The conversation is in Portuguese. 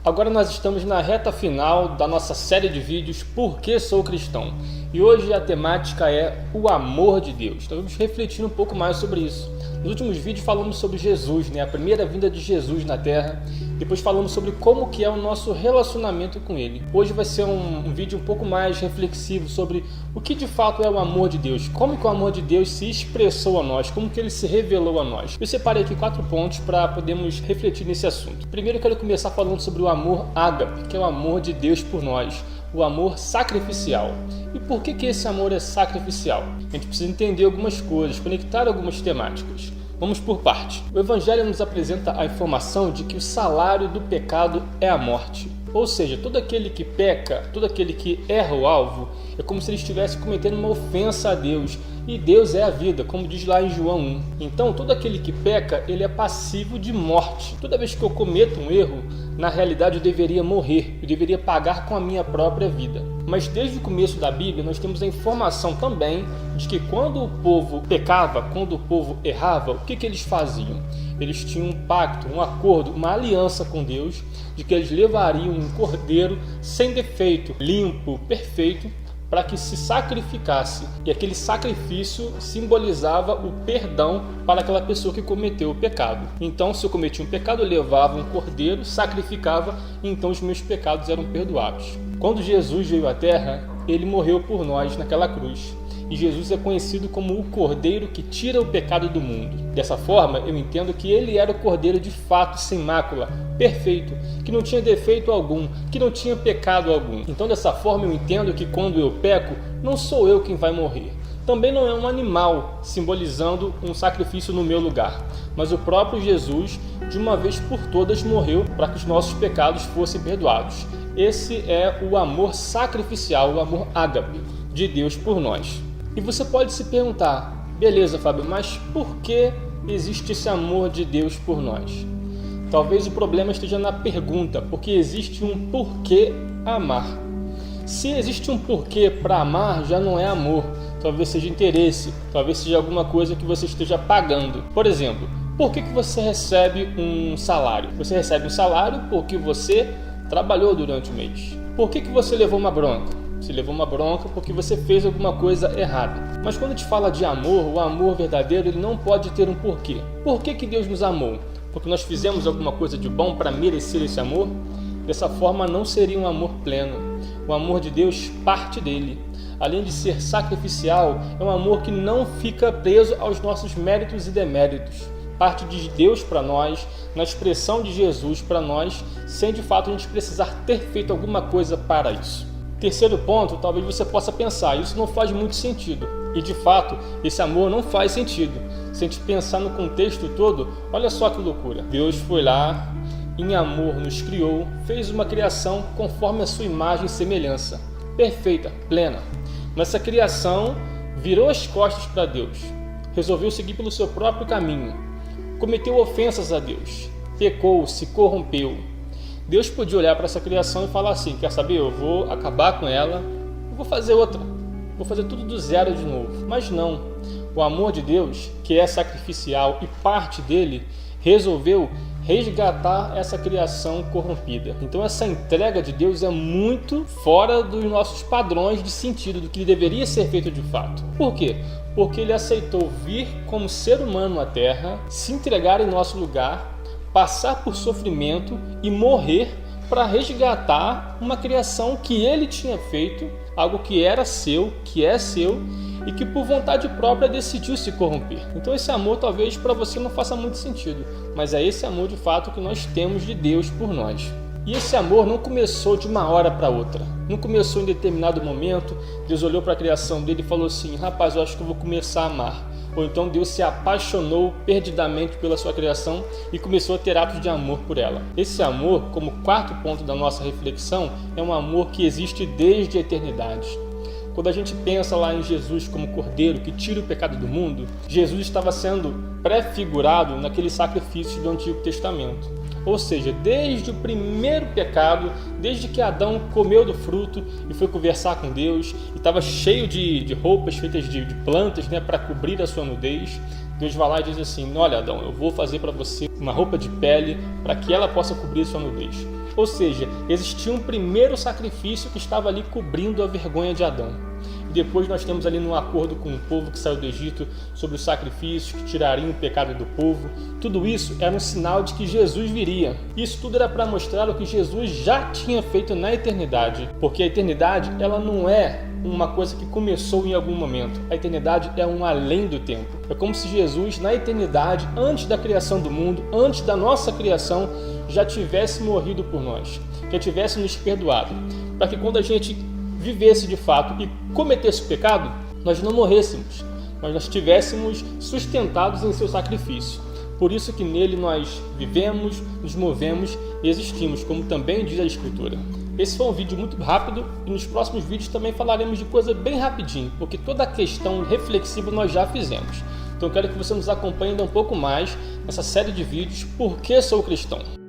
Agora nós estamos na reta final da nossa série de vídeos Por que Sou Cristão? E hoje a temática é o amor de Deus. Então vamos refletir um pouco mais sobre isso. Nos últimos vídeos falamos sobre Jesus, a primeira vinda de Jesus na Terra. Depois falamos sobre como que é o nosso relacionamento com Ele. Hoje vai ser um vídeo um pouco mais reflexivo sobre o que de fato é o amor de Deus. Como que o amor de Deus se expressou a nós, como que Ele se revelou a nós. Eu separei aqui 4 pontos para podermos refletir nesse assunto. Primeiro eu quero começar falando sobre o amor ágape, que é o amor de Deus por nós. O amor sacrificial. E por que esse amor é sacrificial? A gente precisa entender algumas coisas, conectar algumas temáticas. Vamos por parte. O Evangelho nos apresenta a informação de que o salário do pecado é a morte. Ou seja, todo aquele que peca, todo aquele que erra o alvo, é como se ele estivesse cometendo uma ofensa a Deus. E Deus é a vida, como diz lá em João 1. Então, todo aquele que peca, ele é passivo de morte. Toda vez que eu cometo um erro, na realidade eu deveria morrer, eu deveria pagar com a minha própria vida. Mas desde o começo da Bíblia, nós temos a informação também de que quando o povo pecava, quando o povo errava, o que eles faziam? Eles tinham um pacto, um acordo, uma aliança com Deus, de que eles levariam um cordeiro sem defeito, limpo, perfeito, para que se sacrificasse. E aquele sacrifício simbolizava o perdão para aquela pessoa que cometeu o pecado. Então, se eu cometi um pecado, eu levava um cordeiro, sacrificava, e então os meus pecados eram perdoados. Quando Jesus veio à Terra, Ele morreu por nós naquela cruz. E Jesus é conhecido como o Cordeiro que tira o pecado do mundo. Dessa forma, eu entendo que Ele era o Cordeiro de fato, sem mácula, perfeito, que não tinha defeito algum, que não tinha pecado algum. Então, dessa forma, eu entendo que quando eu peco, não sou eu quem vai morrer. Também não é um animal simbolizando um sacrifício no meu lugar, mas o próprio Jesus, de uma vez por todas, morreu para que os nossos pecados fossem perdoados. Esse é o amor sacrificial, o amor ágape de Deus por nós. E você pode se perguntar, beleza, Fábio, mas por que existe esse amor de Deus por nós? Talvez o problema esteja na pergunta, porque existe um porquê amar. Se existe um porquê para amar, já não é amor, talvez seja interesse, talvez seja alguma coisa que você esteja pagando. Por exemplo, por que você recebe um salário? Você recebe um salário porque você trabalhou durante o mês. Por que você levou uma bronca? Você levou uma bronca porque você fez alguma coisa errada. Mas quando a gente fala de amor, o amor verdadeiro, ele não pode ter um porquê. Por que Deus nos amou? Porque nós fizemos alguma coisa de bom para merecer esse amor? Dessa forma não seria um amor pleno. O amor de Deus parte dele. Além de ser sacrificial, é um amor que não fica preso aos nossos méritos e deméritos. Parte de Deus para nós, na expressão de Jesus para nós, sem de fato a gente precisar ter feito alguma coisa para isso. Terceiro ponto, talvez você possa pensar, isso não faz muito sentido. E de fato, esse amor não faz sentido. Se a gente pensar no contexto todo, olha só que loucura. Deus foi lá, em amor nos criou, fez uma criação conforme a sua imagem e semelhança. Perfeita, plena. Mas essa criação virou as costas para Deus. Resolveu seguir pelo seu próprio caminho. Cometeu ofensas a Deus. Pecou, se corrompeu. Deus podia olhar para essa criação e falar assim, quer saber, eu vou acabar com ela, eu vou fazer outra, vou fazer tudo do zero de novo. Mas não, o amor de Deus, que é sacrificial e parte dele, resolveu resgatar essa criação corrompida. Então essa entrega de Deus é muito fora dos nossos padrões de sentido, do que deveria ser feito de fato. Por quê? Porque ele aceitou vir como ser humano à Terra, se entregar em nosso lugar, passar por sofrimento e morrer para resgatar uma criação que ele tinha feito, algo que era seu, que é seu e que por vontade própria decidiu se corromper. Então esse amor talvez para você não faça muito sentido, mas é esse amor de fato que nós temos de Deus por nós. E esse amor não começou de uma hora para outra, não começou em determinado momento, Deus olhou para a criação dele e falou assim, rapaz, eu acho que eu vou começar a amar. Ou então Deus se apaixonou perdidamente pela sua criação e começou a ter atos de amor por ela. Esse amor, como quarto ponto da nossa reflexão, é um amor que existe desde a eternidade. Quando a gente pensa lá em Jesus como Cordeiro que tira o pecado do mundo, Jesus estava sendo prefigurado naquele sacrifício do Antigo Testamento. Ou seja, desde o primeiro pecado, desde que Adão comeu do fruto e foi conversar com Deus, e estava cheio de roupas feitas de plantas para cobrir a sua nudez, Deus vai lá e diz assim: olha, Adão, eu vou fazer para você uma roupa de pele para que ela possa cobrir sua nudez. Ou seja, existia um primeiro sacrifício que estava ali cobrindo a vergonha de Adão. E depois nós temos ali no acordo com o povo que saiu do Egito sobre os sacrifícios que tirariam o pecado do povo. Tudo isso era um sinal de que Jesus viria. Isso tudo era para mostrar o que Jesus já tinha feito na eternidade. Porque a eternidade, ela não é uma coisa que começou em algum momento. A eternidade é um além do tempo. É como se Jesus, na eternidade, antes da criação do mundo, antes da nossa criação, já tivesse morrido por nós, já tivesse nos perdoado, para que quando a gente vivesse de fato e cometesse o pecado, nós não morrêssemos, mas nós estivéssemos sustentados em seu sacrifício. Por isso que nele nós vivemos, nos movemos e existimos, como também diz a Escritura. Esse foi um vídeo muito rápido e nos próximos vídeos também falaremos de coisa bem rapidinho, porque toda a questão reflexiva nós já fizemos. Então eu quero que você nos acompanhe ainda um pouco mais nessa série de vídeos Por que Sou Cristão?